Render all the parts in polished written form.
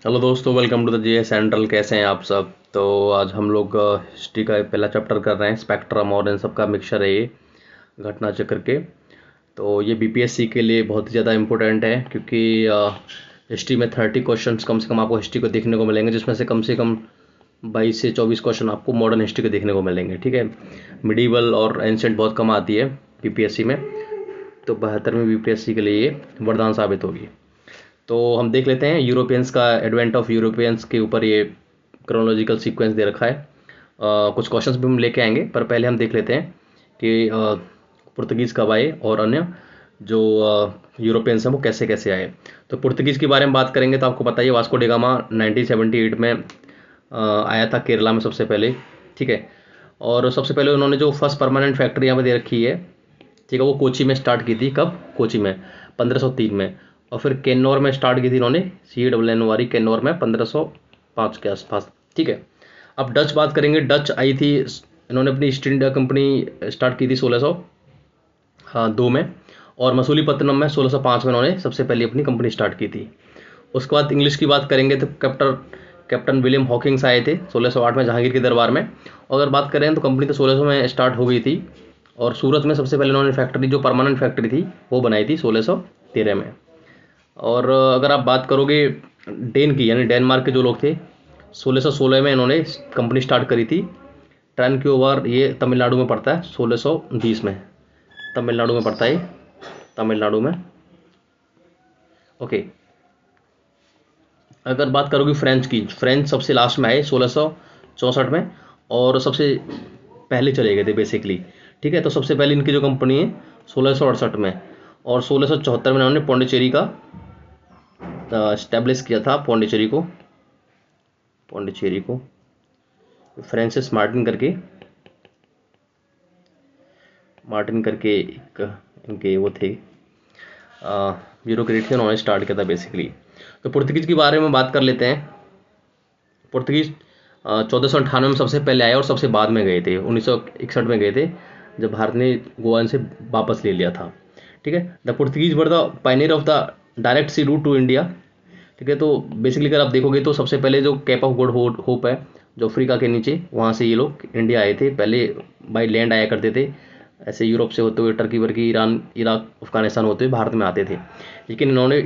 Hello दोस्तों, welcome to the J central. कैसे हैं आप सब? तो आज हम लोग हिस्ट्री का पहला चैप्टर कर रहे हैं। स्पेक्ट्रम और इन सब का मिक्सचर है ये, घटना चक्र के। तो ये बीपीएससी के लिए बहुत ही ज़्यादा इम्पोर्टेंट है, क्योंकि हिस्ट्री में 30 क्वेश्चंस कम से कम आपको हिस्ट्री को देखने को मिलेंगे, जिसमें से कम 22 से 24 क्वेश्चन आपको मॉडर्न हिस्ट्री के देखने को मिलेंगे। ठीक है, मिडीवल और एंशेंट बहुत कम आती है बीपीएससी में, तो 72वीं बीपीएससी के लिए ये वरदान साबित होगी। तो हम देख लेते हैं यूरोपियंस का, एडवेंट ऑफ यूरोपियंस के ऊपर ये क्रोनोलॉजिकल सीक्वेंस दे रखा है। कुछ क्वेश्चंस भी हम लेके आएंगे, पर पहले हम देख लेते हैं कि पुर्तगीज़ कब आए और अन्य जो यूरोपियंस हैं वो कैसे कैसे आए। तो पुर्तगीज़ के बारे में बात करेंगे तो आपको पता ही है, वास्को डी गामा 1978 में आया था केरला में सबसे पहले। ठीक है, और सबसे पहले उन्होंने जो फर्स्ट परमानेंट फैक्ट्री यहाँ पे दे रखी है, ठीक है, वो कोची में स्टार्ट की थी। कब? कोची में 1503 में। और फिर केन्नौर में स्टार्ट की थी इन्होंने, CWN वाली केन्नौर में 1505 के आसपास। ठीक है, अब डच बात करेंगे। डच आई थी, इन्होंने अपनी ईस्ट इंडिया कंपनी स्टार्ट की थी 1602 में, और मसूलीपट्टनम में 1605 में इन्होंने सबसे पहले अपनी कंपनी स्टार्ट की थी। उसके बाद इंग्लिश की बात करेंगे तो कैप्टन विलियम हॉकिंग्स आए थे 1608 में जहांगीर के दरबार में। और अगर बात करें तो कंपनी तो 1600 में स्टार्ट हो गई थी, और सूरत में सबसे पहले उन्होंने फैक्ट्री, जो परमानेंट फैक्ट्री थी, वो बनाई थी 1613 में। और अगर आप बात करोगे डेन की, यानी डेनमार्क के जो लोग थे, 1616 में इन्होंने कंपनी स्टार्ट करी थी। ट्रैन की ओवर, ये तमिलनाडु में पड़ता है, 1620 में तमिलनाडु में पड़ता है, तमिलनाडु में। ओके, अगर बात करोगे फ्रेंच की, फ्रेंच सबसे लास्ट में आए 1664 में, और सबसे पहले चले गए थे बेसिकली। ठीक है, तो सबसे पहले इनकी जो कंपनी है 1668 में, और 1674 में उन्होंने पौंडीचेरी का इस्टेब्लिश किया था। पौंडीचेरी को फ्रांसिस मार्टिन करके एक इनके वो थे, ब्यूरोक्रेट थे, उन्होंने स्टार्ट किया था बेसिकली। तो पुर्तगीज के बारे में बात कर लेते हैं। पुर्तगीज 1498 में सबसे पहले आए और सबसे बाद में गए थे, 1961 में गए थे, जब भारत ने गोवा से वापस ले लिया था। ठीक है, the Portuguese were the pioneer of the direct sea route to India. ठीक है, तो बेसिकली अगर आप देखोगे तो सबसे पहले जो कैप ऑफ गुड होप है, जो अफ्रीका के नीचे, वहाँ से ये लोग इंडिया आए थे। पहले बाई लैंड आया करते थे, ऐसे यूरोप से होते हुए Turkey Varkey, Iran, Iraq, Afghanistan होते हुए भारत में आते थे। लेकिन इन्होंने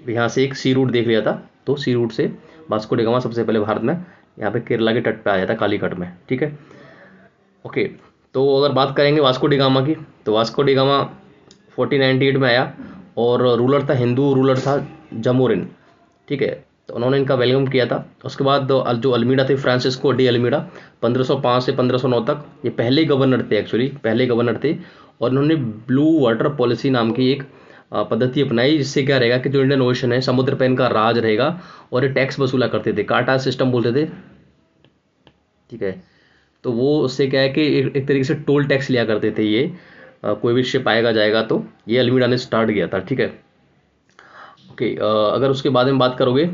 यहाँ से एक सी रूट देख लिया था, तो सी रूट से वास्को डी गामा सबसे पहले भारत में यहाँ पे केरला के तट पे आया था, कालीकट में। ठीक है, ओके। तो अगर बात करेंगे वास्को डी गामा की, तो वास्को डी गामा 1498 में आया, और रूलर था, हिंदू रूलर था, जमोरिन। ठीक है, तो उन्होंने इनका वेलकम किया था। उसके बाद जो अल्मीडा थे, फ्रांसिस्को डी अल्मीडा, 1505 से 1509 तक, ये पहले गवर्नर थे, एक्चुअली पहले गवर्नर थे। और इन्होंने ब्लू वाटर पॉलिसी नाम की एक पद्धति अपनाई, जिससे क्या रहेगा कि जो इंडियन ओशन है, समुद्र पर इनका राज रहेगा, और ये टैक्स वसूला करते थे, काटा सिस्टम बोलते थे। ठीक है, तो वो उससे क्या है कि एक तरीके से टोल टैक्स लिया करते थे ये, कोई भी शिप आएगा जाएगा तो। ये अल्मीडा ने स्टार्ट किया था। ठीक है, ओके। अगर उसके बाद में बात करोगे,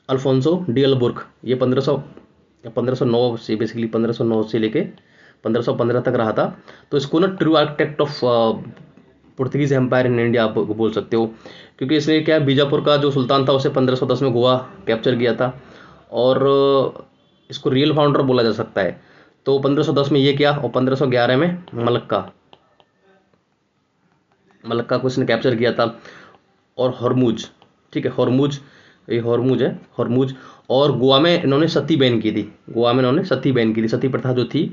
अल्फोंसो डी अल्बुर्क, ये 1509 से, बेसिकली 1509 से लेके 1515 तक रहा था। तो इसको ना true architect of Portuguese empire in India आप बोल सकते हो, क्योंकि इसने क्या, बीजापुर का जो सुल्तान था उसे 1510 में गोवा कैप्चर किया था, और इसको रियल फाउंडर बोला जा सकता है। तो 1510 में ये किया, और 1511 में मलक्का को इसने कैप्चर किया था, और हरमुज। ठीक है, हरमुज, ये हरमुज है, हरमुज। और गोवा में इन्होंने सती बैन की थी, गोवा में इन्होंने सती बैन की थी, सती प्रथा जो थी,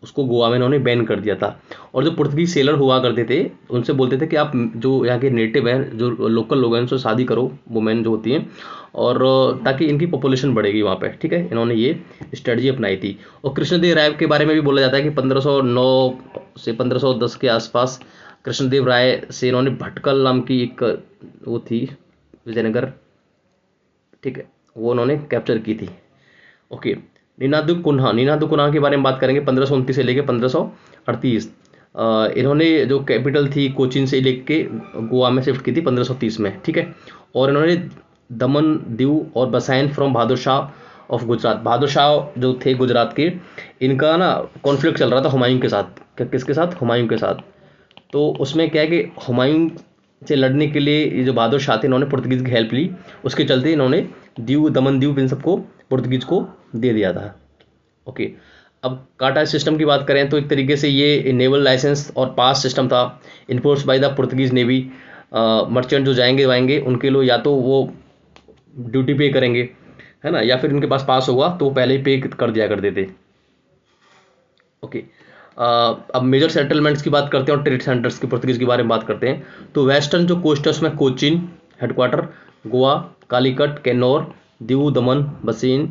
उसको गोवा में इन्होंने बैन कर दिया था। और जो पुर्तगीज सेलर हुआ करते थे, उनसे बोलते थे कि आप जो यहाँ के नेटिव हैं, जो लोकल लोग हैं, उनसे शादी करो, वुमेन जो होती हैं, और ताकि इनकी पॉपुलेशन बढ़ेगी वहाँ पे। ठीक है, इन्होंने ये स्ट्रेटजी अपनाई थी। और कृष्णदेव राय के बारे में भी बोला जाता है कि 1509 से 1510 के आसपास कृष्णदेव राय से इन्होंने भटकल नाम की एक वो थी, विजयनगर, ठीक है, वो उन्होंने कैप्चर की थी। ओके, नीनादू कुन्हा के बारे में बात करेंगे, 1529 से लेके 1538। इन्होंने जो कैपिटल थी कोचीन से लेके गोवा में शिफ्ट की थी 1530 में। ठीक है, और इन्होंने दमन, दीव और बसाइन फ्रॉम बहादुर शाह ऑफ गुजरात, बहादुर शाह जो थे गुजरात के, इनका ना कॉन्फ्लिक्ट चल रहा था हुमायूं के साथ। किसके साथ? हुमायूं के साथ। तो उसमें क्या है कि हुमायूं से लड़ने के लिए ये जो बहादुर शाह थे इन्होंने पुर्तगीज़ की हेल्प ली, उसके चलते इन्होंने दीव दमन दीव इन सबको पुर्तगीज़ को दे दिया था। ओके, अब काटा सिस्टम की बात करें तो एक तरीके से ये नेवल लाइसेंस और पास सिस्टम था enforce by the Portuguese navy. Merchant जो जाएंगे वाएंगे उनके लिए या तो वो ड्यूटी पे करेंगे, है ना, या फिर उनके पास होगा तो वो पहले ही पे कर दिया करते थे। ओके, अब मेजर सेटलमेंट्स की बात करते हैं और ट्रेड सेंटर्स की पुर्तगीज के बारे में बात करते हैं। तो वेस्टर्न जो कोस्ट है उसमें कोचीन हेडक्वार्टर, गोवा, कालीकट, कैनोर, दीव दमन, बसीन,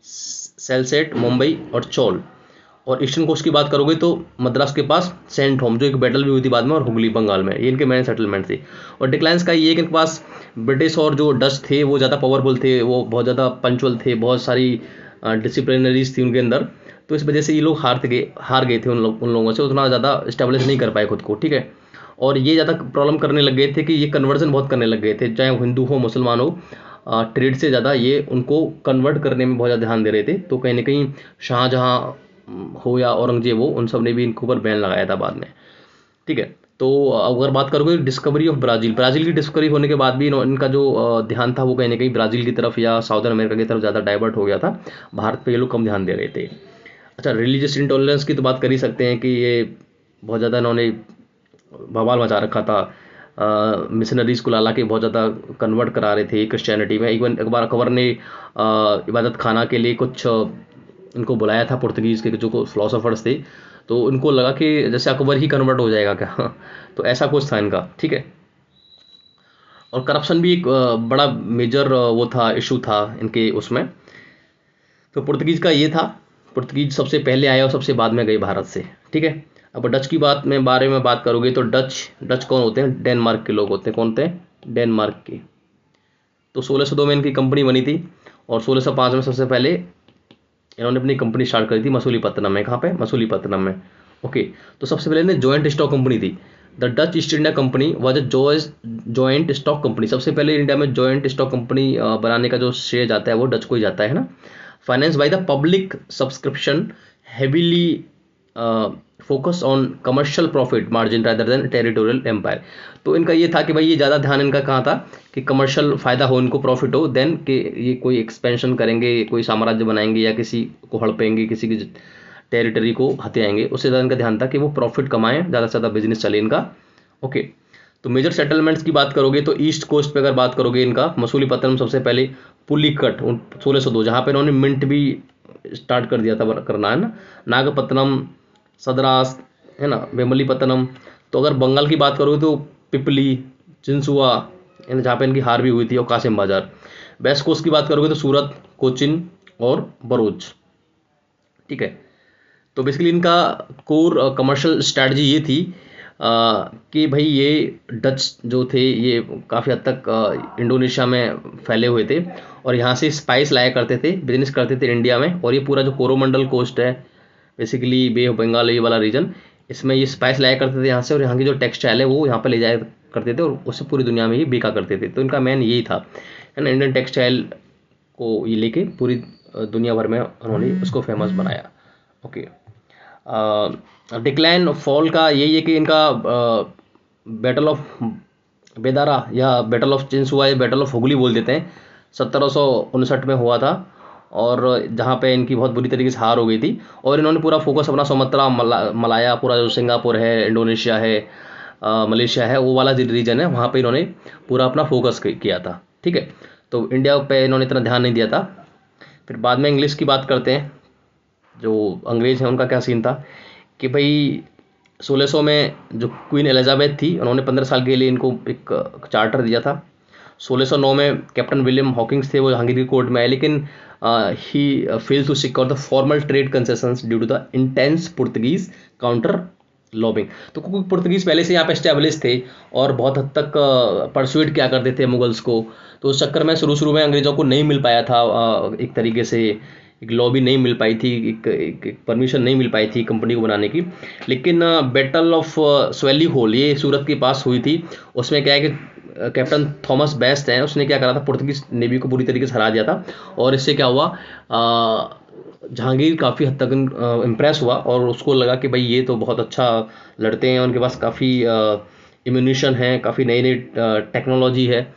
सेलसेट, मुंबई और चोल। और ईस्टर्न कोस्ट की बात करोगे तो मद्रास के पास सेंट होम, जो एक बैटल भी हुई थी बाद में, और हुगली बंगाल में, ये इनके मेन सेटलमेंट थे। और डिक्लाइंस का ये कि इनके पास ब्रिटिश और जो डच थे वो ज़्यादा पावरफुल थे, वो बहुत ज़्यादा पंचुअल थे, बहुत सारी डिसिप्लिनरीज थी उनके अंदर। तो इस वजह से ये लोग हार गए थे उन लोगों से, उतना ज़्यादा स्टेब्लिश नहीं कर पाए खुद को, ठीक है। और ये ज़्यादा प्रॉब्लम करने लग गए थे कि ये कन्वर्जन बहुत करने लग गए थे, चाहे हिंदू हो मुसलमान हो, ट्रेड से ज़्यादा ये उनको कन्वर्ट करने में बहुत ज़्यादा ध्यान दे रहे थे। तो कहीं ना कहीं शाहजहाँ हो या औरंगजेब हो, उन सब ने भी इनके ऊपर बैन लगाया था बाद में, ठीक है। तो अगर बात करोगे डिस्कवरी ऑफ ब्राज़ील की डिस्कवरी होने के बाद भी इनका जो ध्यान था वो कहीं ना कहीं ब्राज़ील की तरफ या साउदर्न अमेरिका की तरफ ज़्यादा डाइवर्ट हो गया था, भारत पे ये लोग कम ध्यान दे रहे थे। अच्छा, रिलीजियस इंटॉलरेंस की तो बात कर ही सकते हैं कि ये बहुत ज़्यादा इन्होंने बवाल मचा रखा था। मिशनरीज को ला के बहुत ज़्यादा कन्वर्ट करा रहे थे क्रिश्चियनिटी में। इवन एक बार अकबर ने इबादत खाना के लिए कुछ इनको बुलाया था पुर्तगीज़ के जो फिलोसोफर्स थे, तो उनको लगा कि जैसे अकबर ही कन्वर्ट हो जाएगा क्या तो ऐसा कुछ था इनका, ठीक है। और करप्शन भी एक बड़ा मेजर वो था, इशू था इनके उसमें। तो पुर्तगीज़ का ये था, पुर्तगीज सबसे पहले आए और सबसे बाद में गए भारत से, ठीक है। अब डच की बारे में बात करोगे तो डच कौन होते हैं, डेनमार्क के लोग होते हैं। कौन थे, डेनमार्क के। तो 1602 में इनकी कंपनी बनी थी और 1605 में सबसे पहले इन्होंने अपनी कंपनी स्टार्ट करी थी मसूलीपट्टनम में। कहाँ पे, मसूलीपट्टनम में। ओके, तो सबसे पहले इन्हें जॉइंट स्टॉक कंपनी थी। The Dutch east India company was a joint stock company. सबसे पहले इंडिया में जॉइंट स्टॉक कंपनी बनाने का जो श्रेय जाता है वो डच को ही जाता है ना। Finance by the public subscription, heavily focus on commercial profit margin rather than territorial empire. तो इनका ये था कि भाई ये ज़्यादा ध्यान इनका कहाँ था कि कमर्शियल फ़ायदा हो, इनको प्रॉफिट हो, देन कि ये कोई एक्सपेंशन करेंगे, कोई साम्राज्य बनाएंगे या किसी को हड़पेंगे, किसी की टेरिटरी को हथियाएंगे, उससे ज़्यादा इनका ध्यान था कि वो प्रॉफिट कमाएं, ज़्यादा से ज़्यादा बिजनेस चले इनका। ओके, तो मेजर सेटलमेंट्स की बात करोगे तो ईस्ट कोस्ट पे अगर बात करोगे इनका मसूलीपट्टनम सबसे पहले, पुलिकट 1602 जहाँ पे इन्होंने मिंट भी स्टार्ट कर दिया था करना, है ना, नागपट्टनम, सदरास, है ना, वेमलीपट्टनम। तो अगर बंगाल की बात करोगे तो पिपली, चिंसुआ, जहाँ पे इनकी हार भी हुई थी, और कासिम बाजार। वेस्ट कोस्ट की बात करोगे तो सूरत, कोचिन और बरूच, ठीक है। तो बेसिकली इनका कोर कमर्शियल स्ट्रैटेजी ये थी कि भाई ये डच जो थे ये काफ़ी हद तक इंडोनेशिया में फैले हुए थे और यहाँ से स्पाइस लाया करते थे, बिजनेस करते थे इंडिया में। और ये पूरा जो कोरोमंडल कोस्ट है, बेसिकली बे ऑफ बंगाल ये वाला रीजन, इसमें ये स्पाइस लाया करते थे यहाँ से, और यहाँ की जो टेक्सटाइल है वो यहाँ पर ले जाया करते थे और उससे पूरी दुनिया में ये बिका करते थे। तो इनका मेन यही था, है ना, इंडियन टेक्सटाइल को ये लेके पूरी दुनिया भर में उन्होंने उसको फेमस बनाया। ओके, डिक्लाइन फॉल का यही है कि इनका बैटल ऑफ बेदारा या बैटल ऑफ चिंसुआ या बैटल ऑफ हुगली बोल देते हैं, 1759 में हुआ था, और जहाँ पे इनकी बहुत बुरी तरीके से हार हो गई थी। और इन्होंने पूरा फोकस अपना सुमात्रा, मलाया, पूरा जो सिंगापुर है, इंडोनेशिया है, मलेशिया है, वो वाला जो रीजन है वहाँ पे इन्होंने पूरा अपना फोकस किया था, ठीक है। तो इंडिया पे इन्होंने इतना ध्यान नहीं दिया था। फिर बाद में इंग्लिश की बात करते हैं, जो अंग्रेज़ हैं उनका क्या सीन था कि भाई 1600 में जो क्वीन एलिजाबेथ थी उन्होंने 15 साल के लिए इनको एक चार्टर दिया था। 1609 में कैप्टन विलियम हॉकिंग्स थे, वो जहांगीर की कोर्ट में आए, लेकिन he fail to secure the formal trade concessions due to the intense Portuguese counter lobbying. तो क्योंकि पुर्तगीज पहले से यहाँ पे एस्टेब्लिश थे और बहुत हद तक परसुएट किया करते थे मुगल्स को, तो उस चक्कर में शुरू में अंग्रेज़ों को नहीं मिल पाया था एक तरीके से, एक लॉबी नहीं मिल पाई थी, एक परमिशन नहीं मिल पाई थी कंपनी को बनाने की। लेकिन बैटल ऑफ स्वेली होल ये सूरत के पास हुई थी। उसमें क्या है कि कैप्टन थॉमस बेस्ट हैं, उसने क्या करा था, पुर्तगीज नेवी को बुरी तरीके से हरा दिया था। और इससे क्या हुआ, जहांगीर काफ़ी हद तक इम्प्रेस हुआ और उसको लगा कि भाई ये तो बहुत अच्छा लड़ते हैं, उनके पास काफ़ी इम्यूनिशन है, काफ़ी नई नई टेक्नोलॉजी है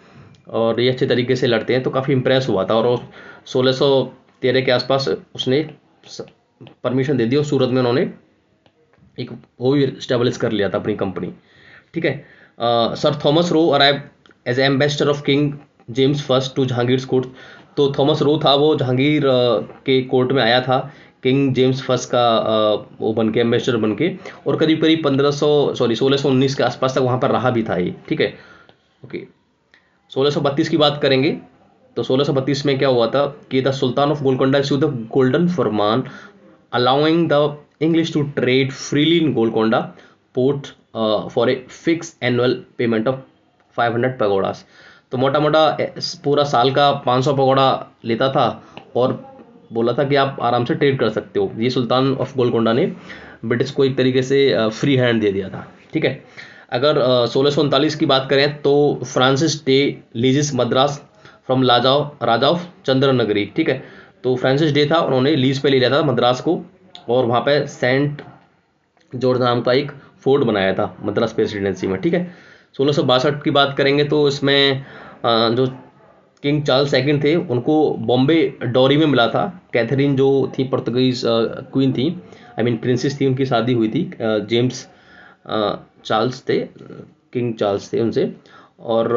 और ये अच्छे तरीके से लड़ते हैं, तो काफ़ी इम्प्रेस हुआ था। और 1613 के आसपास उसने परमिशन दे दी और सूरत में उन्होंने एक वो भी स्टेब्लिश कर लिया था अपनी कंपनी। ठीक है। Sir Thomas Roe arrive as ambassador of king James first to Jahangir court. तो थॉमस रो था, वो जहांगीर के कोर्ट में आया था किंग जेम्स फर्स्ट का वो बन के, एम्बेसडर बन के, और करीब करीब 1619 के आसपास तक वहाँ पर रहा भी था ये। ठीक है। ओके। 1632 की बात करेंगे तो 1632 में क्या हुआ था कि the sultan of Golconda issued the golden Farman allowing the English to trade freely in Golconda port for a fixed annual payment of 500 pagodas। तो मोटा मोटा पूरा साल का 500 पगोड़ा लेता था और बोला था कि आप आराम से ट्रेड कर सकते हो। ये सुल्तान ऑफ गोलकोंडा ने ब्रिटिश को एक तरीके से फ्री हैंड दे दिया था। ठीक है। अगर 1639 की बात करें तो Francis Day leases Madras from Raja of Chandragiri. ठीक है। तो फ्रांसिस डे था, उन्होंने लीज पे ले लिया था मद्रास को और वहाँ पे सेंट जॉर्ज नाम का एक फोर्ट बनाया था मद्रास प्रेसिडेंसी में। ठीक है। 1662 की बात करेंगे तो इसमें जो किंग चार्ल्स सेकंड थे उनको बॉम्बे डॉरी में मिला था। कैथरीन जो थी पुर्तगालीज क्वीन थी, आई मीन प्रिंसेस थी, उनकी शादी हुई थी जेम्स चार्ल्स थे, किंग चार्ल्स थे उनसे। और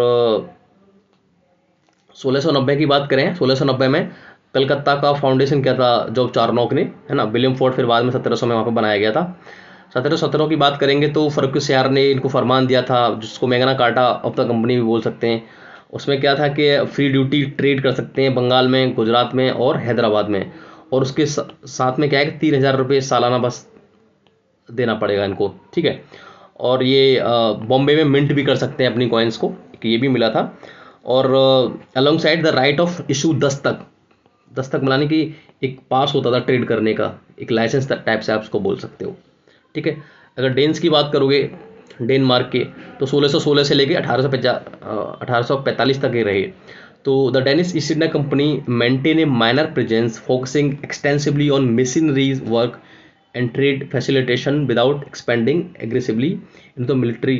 1690 की बात करें, 1690 में कलकत्ता का फाउंडेशन किया था जॉर्ज चारनॉक ने, है ना। विलियम फोर्ट फिर बाद में 1700 में वहाँ पर बनाया गया था। 1717 की बात करेंगे तो फर्रुख सियार ने इनको फरमान दिया था, जिसको Magna carta of the company भी बोल सकते हैं। उसमें क्या था कि फ्री ड्यूटी ट्रेड कर सकते हैं बंगाल में, गुजरात में और हैदराबाद में, और उसके साथ में क्या है कि 3000 रुपये सालाना बस देना पड़ेगा इनको। ठीक है। और ये बॉम्बे में मिंट भी कर सकते हैं अपनी कॉइन्स को, ये भी मिला था। और along side the right of issue Dastak बनाने की एक पास होता था ट्रेड करने का, एक लाइसेंस टाइप से आप उसको बोल सकते हो। ठीक है। अगर डेन्स की बात करोगे, डेनमार्क के, तो 1616 से लेके 1845 तक ही रहे। तो the Danish east India company maintain A minor presence focusing extensively on missionaries work and trade facilitation without expanding aggressively in the military.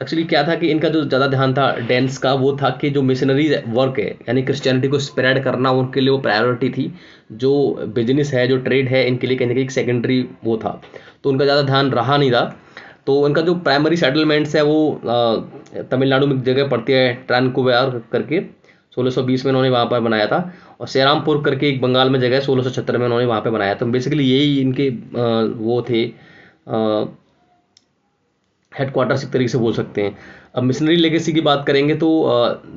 Actually क्या था कि इनका जो ज़्यादा ध्यान था डेंस का, वो था कि जो मिशनरी वर्क है यानी क्रिश्चियनिटी को स्प्रेड करना, उनके लिए वो प्रायोरिटी थी। जो बिजनेस है, जो ट्रेड है, इनके लिए कहीं ना कहीं एक सेकेंडरी वो था, तो उनका ज़्यादा ध्यान रहा नहीं था। तो इनका जो प्राइमरी सेटलमेंट्स है वो तमिलनाडु में जगह पड़ती है ट्रांकुवार करके, 1620 में उन्होंने वहाँ पर बनाया था। और सेरामपुर करके एक बंगाल में जगह है, 1676 में उन्होंने वहाँ पे बनाया। तो बेसिकली यही इनके वो थे हेडक्वार्टर्स एक तरीके से बोल सकते हैं। अब मिशनरी लेगेसी की बात करेंगे तो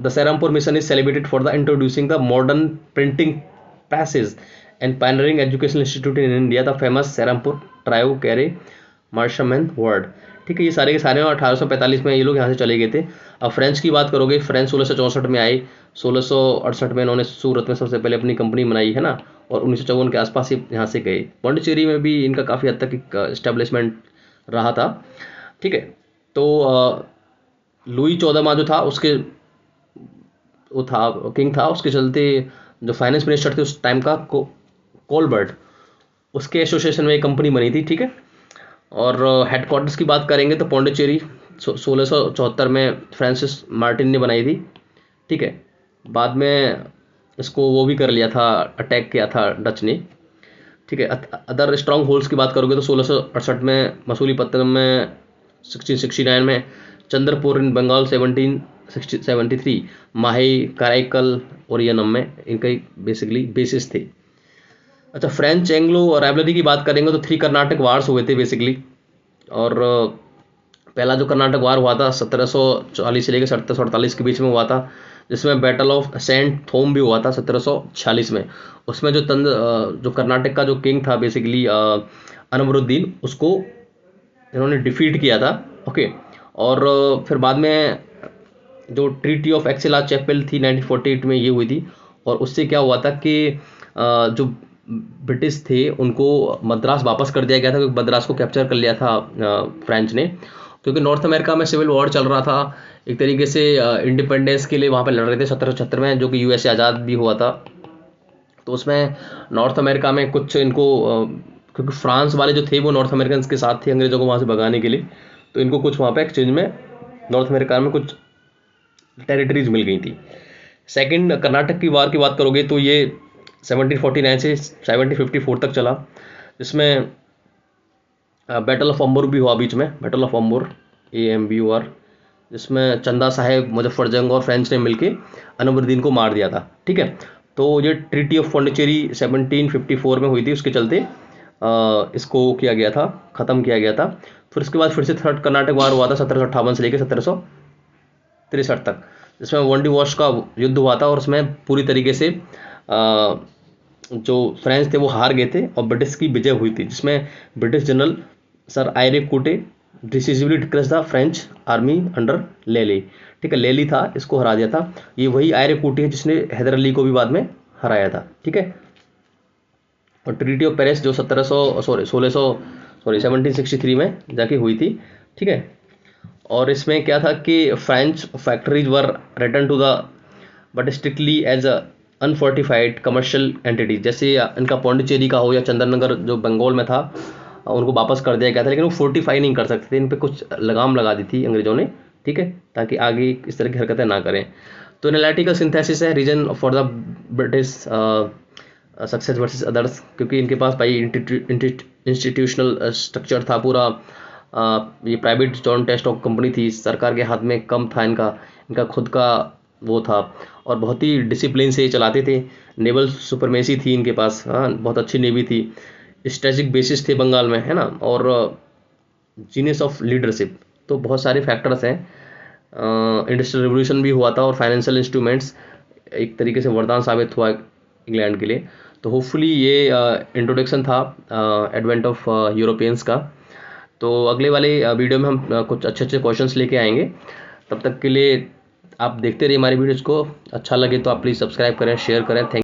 the Serampore mission is celebrated for the introducing the modern printing presses and pioneering educational institute in India, the famous Serampore trio Carey Marshman Ward. ठीक है। ये सारे के सारे 1845 में ये लोग यहाँ से चले गए थे। अब फ्रेंच की बात करोगे, फ्रेंच 1664 में आए, 1668 में इन्होंने सूरत में सबसे पहले अपनी कंपनी बनाई, है ना। और 1954 के आसपास ये यहाँ से गए। पौंडीचेरी में भी इनका काफ़ी हद तक एक एस्टेब्लिशमेंट रहा था। ठीक है। तो लुई 14वां जो था उसके वो था किंग था, उसके चलते जो फाइनेंस मिनिस्टर थे उस टाइम का कोलबर्ट, उसके एसोसिएशन में एक कंपनी बनी थी। ठीक है। और हेडक्वार्टर्स की बात करेंगे तो पौंडीचेरी 1674 में फ्रांसिस मार्टिन ने बनाई थी। ठीक है। बाद में इसको वो भी कर लिया था, अटैक किया था डच ने। ठीक है। अदर स्ट्रॉन्ग होल्ड्स की बात करोगे तो 1668 में मसूलीपट्टनम में, 1669 में चंद्रपुर इन बंगाल, 1773 माही कराईकल और यनम में इनका बेसिकली बेसिस थे। अच्छा, फ्रेंच एंग्लो राइवलरी की बात करेंगे तो 3 कर्नाटक वार्स हुए थे बेसिकली। और पहला जो कर्नाटक वार हुआ था 1740 से लेकर 1748 के बीच में हुआ था, जिसमें बैटल ऑफ सेंट थोम भी हुआ था 1746 में। उसमें जो कर्नाटक का जो किंग था बेसिकली अनवरुद्दीन, उसको इन्होंने डिफीट किया था। ओके। और फिर बाद में जो ट्रीटी ऑफ एक्सेला चैपल थी 1948 में ये हुई थी। और उससे क्या हुआ था कि जो ब्रिटिश थे उनको मद्रास वापस कर दिया गया था, क्योंकि मद्रास को कैप्चर कर लिया था फ्रेंच ने, क्योंकि नॉर्थ अमेरिका में सिविल वॉर चल रहा था एक तरीके से। इंडिपेंडेंस के लिए वहाँ पे लड़ रहे थे 1776 में, जो कि यूएसए आज़ाद भी हुआ था। तो उसमें नॉर्थ अमेरिका में कुछ इनको क्योंकि फ्रांस वाले जो थे वो नॉर्थ अमेरिकन के साथ थे अंग्रेज़ों को वहाँ से भगाने के लिए, तो इनको कुछ वहाँ पे एक्सचेंज में नॉर्थ अमेरिका में कुछ टेरिटरीज मिल गई थी। सेकंड कर्नाटक की वार की बात करोगे तो ये 1749 से 1754 तक चला, जिसमें बैटल ऑफ अम्बूर भी हुआ बीच में, बैटल ऑफ अम्बूर AMBUR, जिसमें चंदा साहेब, मुजफ्फरजंग और फ्रेंच ने मिलकर अनवरुद्दीन को मार दिया था। ठीक है, तो ये ट्रीटी ऑफ पौंडीचेरी 1754 में हुई थी, उसके चलते इसको किया गया था, ख़त्म किया गया था। फिर उसके बाद फिर से थर्ड कर्नाटक वार हुआ था 1758 से लेकर 1763 तक, जिसमें वनडी वॉश का युद्ध हुआ था, और उसमें पूरी तरीके से जो फ्रेंच थे वो हार गए थे और ब्रिटिश की विजय हुई थी, जिसमें ब्रिटिश जनरल सर आयरे कोटे decisively crush the French army under लेली। ठीक है, लेली था, इसको हरा दिया था। ये वही आयरे कोटे है जिसने हैदर अली को भी बाद में हराया था। ठीक है, और ट्रीटी ऑफ पेरिस जो 1763 में जाके हुई थी। ठीक है, और इसमें क्या था कि French factories were return to the but strictly as a unfortified commercial entity, जैसे इनका पौंडीचेरी का हो या चंद्रनगर जो बंगाल में था, उनको वापस कर दिया गया था, लेकिन वो फोर्टिफाई नहीं कर सकते थे, इन पे कुछ लगाम लगा दी थी अंग्रेजों ने। ठीक है, ताकि आगे इस तरह की हरकतें ना करें। तो एनालिटिकल सिंथेसिस है reason for the British success versus others, क्योंकि इनके पास भाई इंस्टीट्यूशनल स्ट्रक्चर था पूरा, ये प्राइवेट जॉन टेस्ट ऑफ कंपनी थी, सरकार के हाथ में कम था, इनका खुद का वो था, और बहुत ही डिसिप्लिन से चलाते थे। नेवल सुपरमेसी थी इनके पास, हाँ, बहुत अच्छी नेवी थी, स्ट्रेटेजिक बेसिस थे बंगाल में, है ना, और जीनियस ऑफ लीडरशिप। तो बहुत सारे फैक्टर्स हैं। इंडस्ट्रियल रिवोल्यूशन भी हुआ था, और फाइनेंशियल इंस्ट्रूमेंट्स एक तरीके से वरदान साबित हुआ इंग्लैंड के लिए। तो होपफुली ये इंट्रोडक्शन था एडवेंट ऑफ यूरोपियंस का। तो अगले वाले वीडियो में हम कुछ अच्छे अच्छे क्वेश्चंस लेके आएंगे। तब तक के लिए आप देखते रहिए हमारी वीडियोज़ को। अच्छा लगे तो आप प्लीज़ सब्सक्राइब करें, शेयर करें। थैंक